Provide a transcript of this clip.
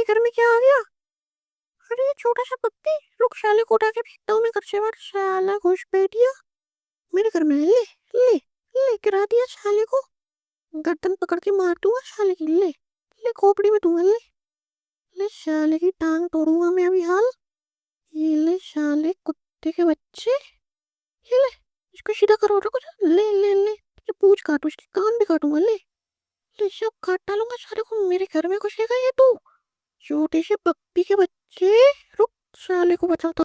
मेरे घर में क्या आ गया? अरे ये छोटा सा पप्पी, रुक साले को उठा के फेंकता हूँ मैं घर से बाहर। साला घुस बैठिया मेरे घर में। ले ले ले, गिरा दिया साले को। गर्दन पकड़ के मार दूंगा साले की। ले ले, खोपड़ी में दूंगा। ले ले, साले की टांग तोड़ूंगा मैं अभी हाल। ये ले साले कुत्ते के बच्चे, ये ले, इसको सीधा करो कुछ। ले ले ले, ये पूंछ काटू, इसके कान भी काटूंगा। ले ले, सब काट डालूंगा सारे को। मेरे घर में घुसेगा ये तू, छोटे से पप्पी के बच्चे। रुक, साले को बचाता